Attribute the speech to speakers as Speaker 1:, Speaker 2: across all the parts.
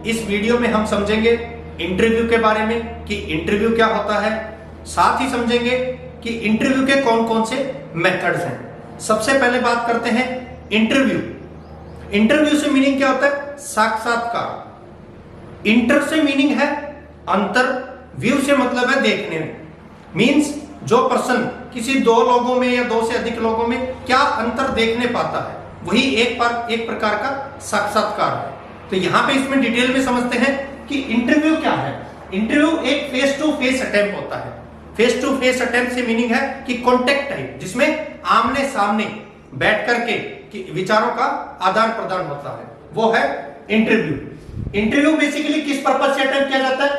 Speaker 1: इस वीडियो में हम समझेंगे इंटरव्यू के बारे में कि इंटरव्यू क्या होता है, साथ ही समझेंगे कि इंटरव्यू के कौन कौन से मेथड्स हैं। सबसे पहले बात करते हैं इंटरव्यू। इंटरव्यू से मीनिंग क्या होता है? साक्षात्कार। इंटर से मीनिंग है अंतर, व्यू से मतलब है देखने में। मींस जो पर्सन किसी दो लोगों में या दो से अधिक लोगों में क्या अंतर देखने पाता है, वही एक प्रकार का साक्षात्कार है। तो यहां पे इसमें डिटेल में समझते हैं कि इंटरव्यू क्या है। इंटरव्यू एक फेस टू फेस अटेम्प्ट होता है। फेस टू फेस अटेम्प्ट से मीनिंग है कि कॉन्टेक्ट टाइप, जिसमें आमने सामने बैठ करके विचारों का आदान प्रदान होता है, वो है इंटरव्यू। इंटरव्यू बेसिकली किस पर्पज से अटेम्प्ट किया जाता है?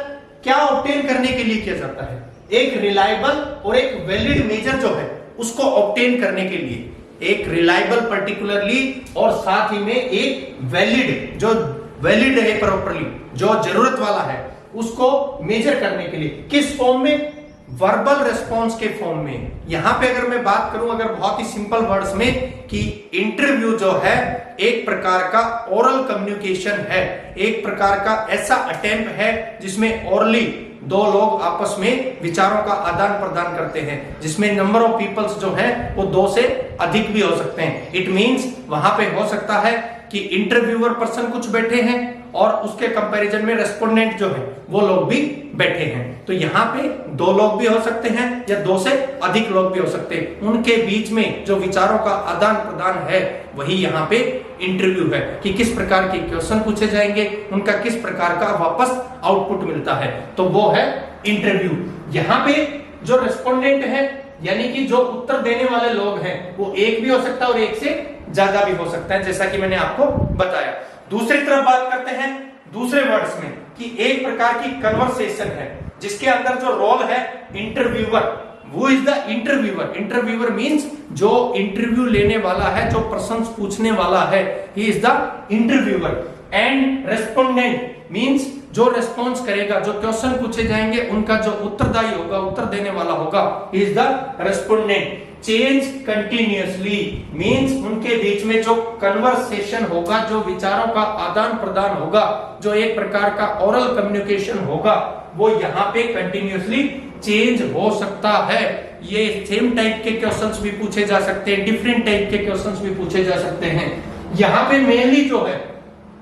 Speaker 1: क्या ऑब्टेन करने के लिए किया जाता है? एक रिलायबल और एक वैलिड मेजर जो है उसको ऑब्टेन करने के लिए, एक रिलायबल पर्टिकुलरली और साथ ही में एक वैलिड, जो वैलिड है प्रॉपरली, जो जरूरत वाला है, उसको मेजर करने के लिए। किस फॉर्म में? वर्बल रेस्पॉन्स के फॉर्म में। यहां पे अगर मैं बात करूं, अगर बहुत ही सिंपल वर्ड्स में, कि इंटरव्यू जो है एक प्रकार का ओरल कम्युनिकेशन है, एक प्रकार का ऐसा अटेम्प्ट है जिसमें ओरली दो लोग आपस में विचारों का आदान प्रदान करते हैं, जिसमें नंबर ऑफ पीपल्स जो हैं वो दो से अधिक भी हो सकते हैं। इट मींस वहां पे हो सकता है कि इंटरव्यूअर पर्सन कुछ बैठे हैं और उसके कंपैरिजन में रेस्पोंडेंट जो है वो लोग भी बैठे हैं। तो यहाँ पे दो लोग भी हो सकते हैं या दो से अधिक लोग भी हो सकते हैं। उनके बीच में जो विचारों का आदान प्रदान है वही यहाँ पे इंटरव्यू है, कि किस प्रकार के क्वेश्चन पूछे जाएंगे, उनका किस प्रकार का वापस आउटपुट मिलता है, तो वो है इंटरव्यू। यहाँ पे जो रेस्पोंडेंट है यानी कि जो उत्तर देने वाले लोग हैं वो एक भी हो सकता है और एक से ज्यादा भी हो सकता है, जैसा कि मैंने आपको बताया। दूसरी तरफ बात करते हैं दूसरे वर्ड्स में कि एक प्रकार की कन्वर्सेशन है जिसके अंदर जो रोल है इंटरव्यूअर, वो is the interviewer. Interviewer means जो इंटरव्यू लेने वाला है, जो प्रश्न पूछने वाला है, he is the interviewer. And respondent means जो रेस्पॉन्स करेगा, जो क्वेश्चन पूछे जाएंगे उनका जो उत्तरदायी होगा, उत्तर देने वाला होगा, he is the respondent. Change continuously means उनके बीच में जो कन्वर्सेशन होगा, जो विचारों का आदान प्रदान होगा, जो एक प्रकार का ओरल कम्युनिकेशन होगा, वो यहाँ पे कंटिन्यूअसली चेंज हो सकता है। ये सेम टाइप के क्वेश्चंस भी पूछे जा सकते हैं, डिफरेंट टाइप के क्वेश्चंस भी पूछे जा सकते हैं। यहाँ पे मेनली जो है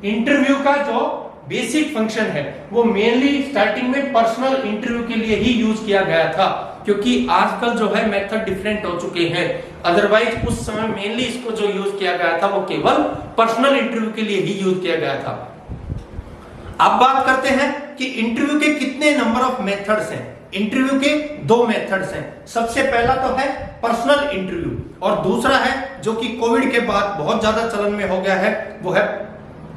Speaker 1: इंटरव्यू का जो बेसिक फंक्शन है वो मेनली स्टार्टिंग में पर्सनल इंटरव्यू के लिए ही यूज किया गया था, क्योंकि आजकल जो है मेथड डिफरेंट हो चुके हैं। अदरवाइज उस समय मेनली इसको जो यूज किया गया था वो केवल पर्सनल इंटरव्यू के लिए ही यूज किया गया था। अब बात करते हैं कि इंटरव्यू के कितने नंबर ऑफ मेथड्स हैं। इंटरव्यू के दो मेथड्स हैं। सबसे पहला तो है पर्सनल इंटरव्यू और दूसरा है जो कि कोविड के बाद बहुत ज्यादा चलन में हो गया है, वो है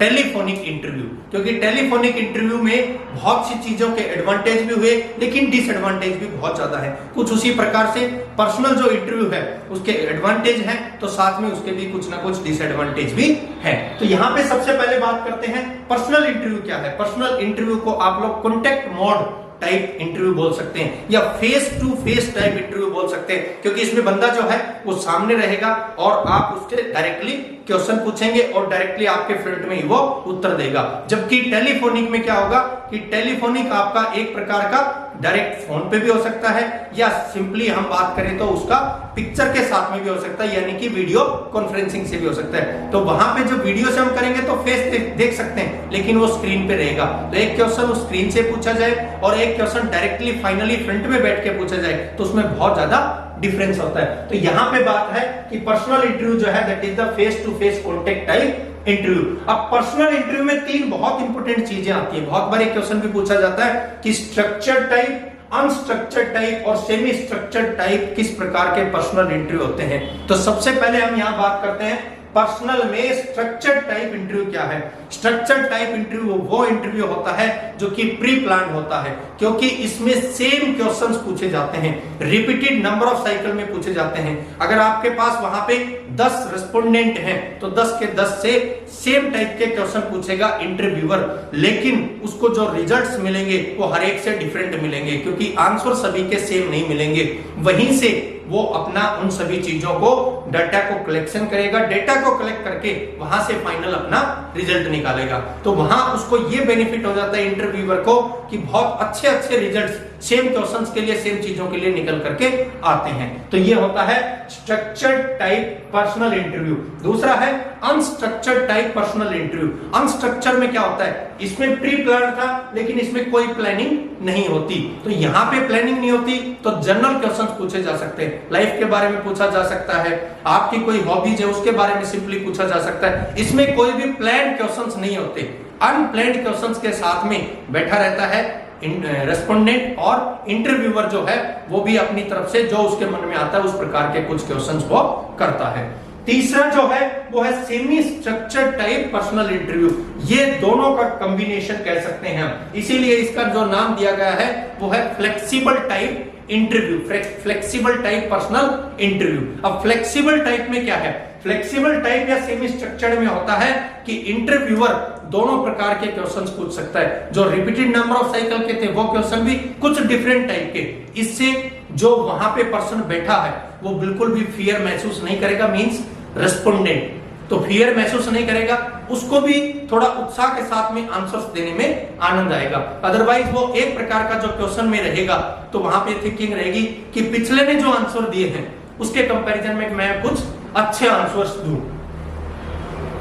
Speaker 1: टेलीफोनिक इंटरव्यू। क्योंकि टेलीफोनिक इंटरव्यू में बहुत सी चीजों के एडवांटेज भी हुए लेकिन डिसएडवांटेज भी बहुत ज्यादा है। कुछ उसी प्रकार से पर्सनल जो इंटरव्यू है उसके एडवांटेज हैं, तो साथ में उसके भी कुछ ना कुछ डिसएडवांटेज भी है। तो यहाँ पे सबसे पहले बात करते हैं पर्सनल इंटरव्यू क्या है। पर्सनल इंटरव्यू को आप लोग कॉन्टेक्ट मोड टाइप इंटरव्यू बोल सकते हैं या face to face type interview बोल सकते हैं, क्योंकि इसमें बंदा जो है वो सामने रहेगा और आप उससे डायरेक्टली क्वेश्चन पूछेंगे और डायरेक्टली आपके फ्रंट में ही वो उत्तर देगा। जबकि टेलीफोनिक में क्या होगा कि टेलीफोनिक आपका एक प्रकार का डायरेक्ट फोन पे भी हो सकता है या सिंपली हम बात करें तो उसका पिक्चर के साथ में भी हो सकता है, यानी कि वीडियो कॉन्फ्रेंसिंग से भी हो सकता है। तो वहां पे जो वीडियो से हम करेंगे तो फेस देख सकते हैं लेकिन वो स्क्रीन पे रहेगा। तो एक क्वेश्चन उस स्क्रीन से पूछा जाए और एक क्वेश्चन डायरेक्टली फाइनली फ्रंट में बैठ के पूछा जाए तो उसमें बहुत ज्यादा डिफरेंस होता है। तो यहाँ पे बात है कि पर्सनल इंटरव्यू जो है that is the face to face contact type interview. अब पर्सनल इंटरव्यू में तीन बहुत इंपॉर्टेंट चीजें आती है। बहुत बार एक क्वेश्चन भी पूछा जाता है कि स्ट्रक्चर्ड टाइप, अनस्ट्रक्चर्ड टाइप और सेमी स्ट्रक्चर्ड टाइप किस प्रकार के पर्सनल इंटरव्यू होते हैं। तो सबसे पहले हम यहाँ बात करते हैं पर्सनल में स्ट्रक्चर्ड टाइप इंटरव्यू क्या है। स्ट्रक्चर्ड टाइप इंटरव्यू वो इंटरव्यू होता है जो कि प्री प्लान होता है, क्योंकि इसमें सेम क्वेश्चंस पूछे जाते हैं, रिपीटेड नंबर ऑफ साइकिल में पूछे जाते हैं। अगर आपके पास वहां पे 10 रेस्पोंडेंट हैं तो 10 के 10 से सेम टाइप के क्वेश्चन पूछेगा इंटरव्यूअर, लेकिन उसको जो रिजल्ट्स मिलेंगे वो हर एक से डिफरेंट मिलेंगे, क्योंकि आंसर सभी के सेम नहीं मिलेंगे। वहीं से वो अपना उन सभी चीजों को डाटा को कलेक्शन करेगा, डेटा को कलेक्ट करके वहां से फाइनल अपना रिजल्ट निकालेगा। तो वहां उसको ये बेनिफिट हो जाता है इंटरव्यूअर को कि बहुत अच्छे अच्छे रिजल्ट्स सेम क्वेश्चंस के लिए, सेम चीजों के लिए निकल करके आते हैं। तो ये होता है स्ट्रक्चर्ड टाइप पर्सनल इंटरव्यू। दूसरा है unstructured type personal interview. Unstructured में क्या होता है, इसमें प्री प्लान था लेकिन इसमें कोई प्लानिंग नहीं होती। तो यहाँ पे प्लानिंग नहीं होती तो जनरल क्वेश्चंस पूछे जा सकते हैं, लाइफ के बारे में पूछा जा सकता है, आपकी कोई हॉबीज है उसके बारे में सिंपली पूछा जा सकता है। इसमें कोई भी प्लान क्वेश्चंस नहीं होते, अनप्लान्ड क्वेश्चंस के साथ में बैठा रहता है रेस्पोंडेंट, और इंटरव्यूअर जो है वो भी अपनी तरफ से जो उसके मन में आता है उस प्रकार के कुछ क्वेश्चंस वो करता है। तीसरा जो है वो है semi structured type personal interview. ये दोनों का कॉम्बिनेशन कह सकते हैं हम, इसीलिए इसका जो नाम दिया गया है वो है flexible type interview, flexible type personal interview. अब फ्लेक्सिबल टाइप में क्या है, फ्लेक्सिबल टाइप या सेमी स्ट्रक्चर्ड में होता है कि इंटरव्यूअर दोनों प्रकार के क्वेश्चंस पूछ सकता है। जो रिपीटेड नंबर ऑफ साइकिल के थे वो क्वेश्चन भी कुछ डिफरेंट टाइप के। इससे जो वहां पे पर्सन बैठा है वो बिल्कुल भी फियर महसूस नहीं करेगा, मींस रेस्पोंडेंट तो फियर महसूस नहीं करेगा, उसको भी थोड़ा उत्साह के साथ में आंसर्स देने में आनंद आएगा। अदरवाइज वो एक प्रकार का जो क्वेश्चन में रहेगा तो वहां पे थिंकिंग रहेगी कि पिछले ने जो आंसर दिए हैं उसके कंपैरिजन में मैं कुछ अच्छे आंसर्स दूं।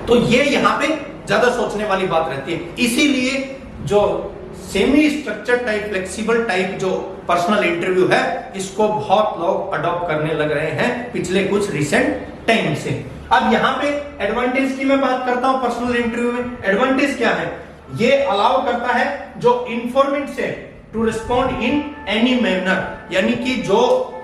Speaker 1: तो ये यहाँ पे ज्यादा सोचने वाली बात रहती है। इसीलिए जो semi structured type flexible type जो पर्सनल इंटरव्यू है इसको बहुत लोग अडॉप्ट करने लग रहे हैं पिछले कुछ रिसेंट टाइम से। अब यहाँ पे एडवांटेज की मैं बात करता हूं पर्सनल इंटरव्यू में। एडवांटेज क्या है, ये अलाउ करता है जो इन्फॉर्मेंट से to respond in any manner, यानी कि जो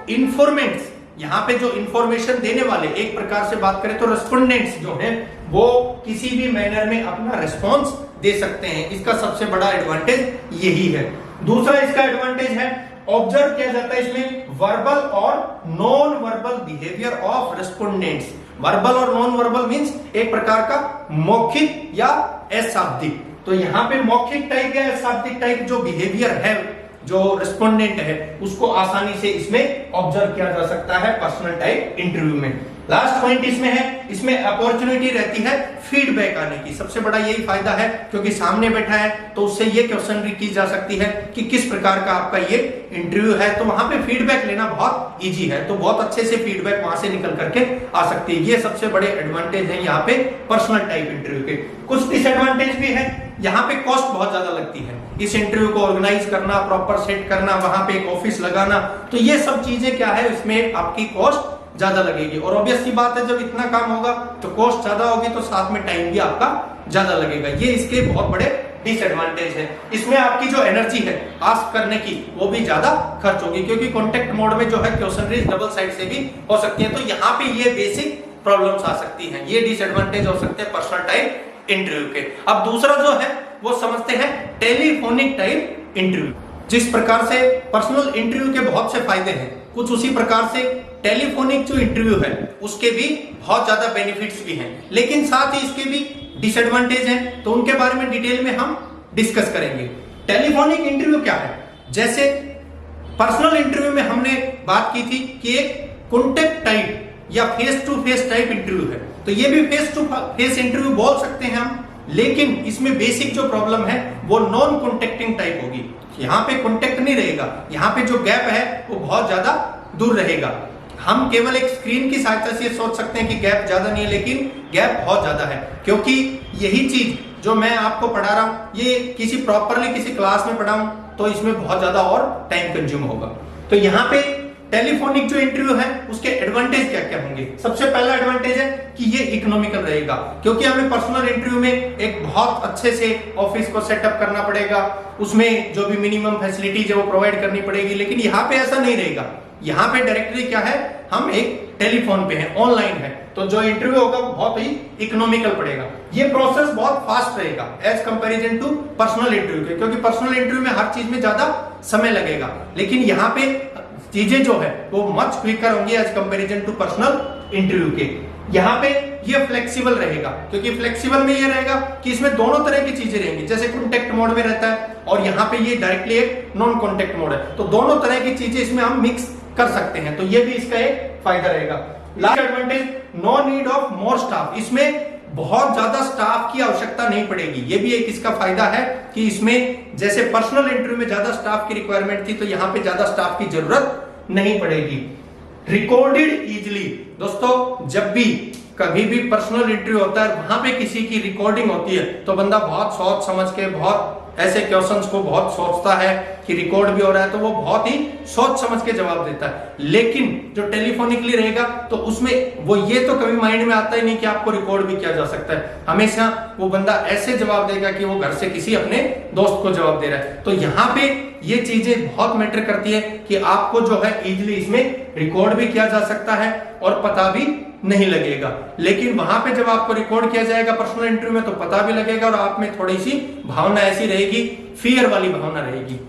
Speaker 1: इन्फॉर्मेंट्स यहाँ पे जो इंफॉर्मेशन देने वाले, एक प्रकार से बात करें तो रेस्पोंडेंट्स जो हैं वो किसी भी मैनर में अपना रिस्पॉन्स दे सकते हैं। इसका सबसे बड़ा एडवांटेज यही है। दूसरा इसका एडवांटेज है ऑब्जर्व किया जाता है इसमें वर्बल और non verbal behaviour of respondents. Verbal और नॉन वर्बल मींस एक प्रकार का मौखिक या अशाब्दिक। तो यहाँ पे मौखिक टाइप या अशाब्दिक टाइप जो बिहेवियर है जो रिस्पोंडेंट है उसको आसानी से इसमें ऑब्जर्व किया जा सकता है पर्सनल टाइप इंटरव्यू में। लास्ट पॉइंट इसमें है, इसमें अपॉर्चुनिटी रहती है फीडबैक आने की। सबसे बड़ा यही फायदा है क्योंकि सामने बैठा है तो उससे ये क्वेश्चन भी की जा सकती है कि किस प्रकार का आपका ये इंटरव्यू है, तो वहां पे फीडबैक लेना बहुत इजी है, तो बहुत अच्छे से फीडबैक वहां से निकल करके आ सकती है। ये सबसे बड़े एडवांटेज है यहाँ पे पर्सनल टाइप इंटरव्यू के। कुछ डिसएडवांटेज भी है, यहाँ पे कॉस्ट बहुत ज्यादा लगती है इस इंटरव्यू को ऑर्गेनाइज करना, प्रॉपर सेट करना, वहां पे एक ऑफिस लगाना, तो ये सब चीजें क्या है इसमें आपकी कॉस्ट ज्यादा लगेगी। और ऑब्वियस सी बात है जब इतना काम होगा तो कॉस्ट ज्यादा होगी तो साथ में टाइम भी आपका ज्यादा लगेगा। ये इसके बहुत बड़े डिसएडवांटेज है। इसमें आपकी जो एनर्जी है आस्क करने की वो भी ज्यादा खर्च होगी क्योंकि कॉन्टेक्ट मोड में जो है क्वेश्चनरीज डबल साइड से भी हो सकती है, तो यहाँ पे ये बेसिक प्रॉब्लम्स आ सकती हैं। ये डिसएडवांटेज हो सकते हैं पर्सनल टाइप इंटरव्यू के। अब दूसरा जो है वो समझते हैं टेलीफोनिक टाइप इंटरव्यू। जिस प्रकार से पर्सनल इंटरव्यू के बहुत से फायदे हैं, कुछ उसी प्रकार से टेलीफोनिक जो इंटरव्यू है उसके भी बहुत ज्यादा बेनिफिट्स भी हैं, लेकिन साथ ही इसके भी डिसएडवांटेज हैं, तो उनके बारे में डिटेल में हम डिस्कस करेंगे। टेलीफोनिक इंटरव्यू क्या है, जैसे पर्सनल इंटरव्यू में हमने बात की थी कि एक कॉन्टेक्ट टाइप या face to face type interview है, तो ये भी फेस टू फेस इंटरव्यू बोल सकते हैं हम, लेकिन इसमें बेसिक जो प्रॉब्लम है वो नॉन कॉन्टेक्टिंग टाइप होगी। यहाँ पे कॉन्टेक्ट नहीं रहेगा, यहाँ पे जो गैप है वो बहुत ज्यादा दूर रहेगा। हम केवल एक स्क्रीन की सहायता से सोच सकते हैं कि गैप ज्यादा नहीं है, लेकिन गैप बहुत ज्यादा है क्योंकि यही चीज जो मैं आपको पढ़ा रहा हूं ये किसी प्रॉपरली किसी क्लास में पढ़ाऊं तो इसमें बहुत ज्यादा और टाइम कंज्यूम होगा। तो यहाँ पे टेलीफोनिक जो इंटरव्यू है उसके एडवांटेज क्या क्या होंगे। सबसे पहला एडवांटेज है कि ये इकोनॉमिकल रहेगा क्योंकि हमें पर्सनल इंटरव्यू में एक बहुत अच्छे से ऑफिस को सेटअप करना पड़ेगा, उसमें जो भी मिनिमम फैसिलिटीज है वो प्रोवाइड करनी पड़ेगी, लेकिन यहाँ पे ऐसा नहीं रहेगा। यहाँ पे डायरेक्टली क्या है, हम एक टेलीफोन पे है, ऑनलाइन है, तो जो इंटरव्यू होगा बहुत ही इकोनॉमिकल पड़ेगा। ये प्रोसेस बहुत फास्ट रहेगा as comparison to personal interview के, क्योंकि पर्सनल इंटरव्यू में हर चीज में ज्यादा समय लगेगा, लेकिन यहाँ पे चीजें जो है वो मच क्विकर होंगी as comparison to personal interview के। यहाँ पे ये फ्लेक्सिबल रहेगा क्योंकि फ्लेक्सिबल में ये रहेगा कि इसमें दोनों तरह की चीजें रहेंगी, जैसे कॉन्टेक्ट मोड में रहता है और यहाँ पे ये डायरेक्टली एक नॉन कॉन्टेक्ट मोड है, तो दोनों तरह की चीजें इसमें हम मिक्स कर सकते हैं, तो ये भी इसका एक फायदा रहेगा। Last advantage, no need of more staff, इसमें बहुत ज्यादा स्टाफ की आवश्यकता नहीं पड़ेगी। ये भी एक इसका फायदा है कि इसमें जैसे पर्सनल इंटरव्यू में ज्यादा स्टाफ की रिक्वायरमेंट थी, तो यहां पे ज्यादा स्टाफ की जरूरत नहीं पड़ेगी। रिकॉर्डेड इजिली, दोस्तों जब भी कभी भी पर्सनल इंटरव्यू होता है, वहां पे किसी की रिकॉर्डिंग होती है, तो बंदा बहुत सोच समझ के, बहुत ऐसे क्वेश्चंस को बहुत सोचता है कि रिकॉर्ड भी हो रहा है, तो वो बहुत ही सोच समझ के जवाब देता है। लेकिन जो टेलीफोनिकली रहेगा, तो उसमें वो ये तो कभी माइंड में आता ही नहीं कि आपको रिकॉर्ड भी किया जा सकता है। हमेशा वो बंदा ऐसे जवाब देगा कि वो घर से किसी अपने दोस्त को जवाब दे रहा है। तो यहाँ पे ये चीजें बहुत मैटर करती है कि आपको जो है इजिली इसमें रिकॉर्ड भी किया जा सकता है और पता भी नहीं लगेगा। लेकिन वहां पे जब आपको रिकॉर्ड किया जाएगा पर्सनल इंटरव्यू में, तो पता भी लगेगा और आप में थोड़ी सी भावना ऐसी रहेगी, फियर वाली भावना रहेगी।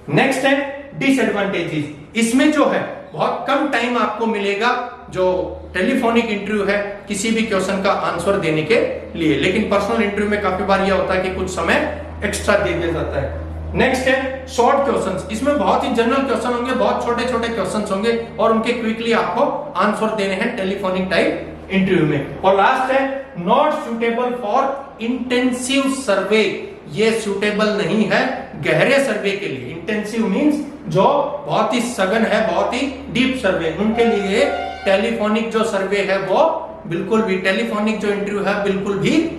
Speaker 1: नेक्स्ट है डिसएडवांटेजेस, इसमें जो है बहुत कम टाइम आपको मिलेगा जो टेलीफोनिक इंटरव्यू है किसी भी क्वेश्चन का आंसर देने के लिए। लेकिन पर्सनल इंटरव्यू में काफी बार यह होता है कि कुछ समय एक्स्ट्रा दे दिया जाता है। नेक्स्ट है शॉर्ट क्वेश्चंस, इसमें बहुत ही जनरल क्वेश्चन होंगे, बहुत छोटे छोटे क्वेश्चंस होंगे और उनके क्विकली आपको आंसर देने हैं टेलीफोनिक टाइप इंटरव्यू में। और लास्ट है नॉट सुटेबल फॉर इंटेंसिव सर्वे, ये सुटेबल नहीं है गहरे सर्वे के लिए। इंटेंसिव मींस जो बहुत ही सघन है, बहुत ही डीप सर्वे, उनके लिए टेलीफोनिक जो सर्वे है वो बिल्कुल भी, टेलीफोनिक जो इंटरव्यू है बिल्कुल भी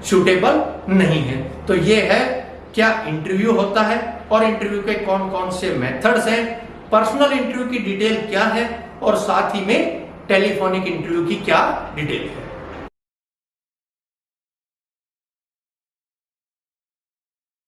Speaker 1: सुटेबल नहीं है। तो ये है क्या इंटरव्यू होता है और इंटरव्यू के कौन कौन से मेथड्स हैं, पर्सनल इंटरव्यू की डिटेल क्या है और साथ ही में टेलीफोनिक इंटरव्यू की क्या डिटेल है।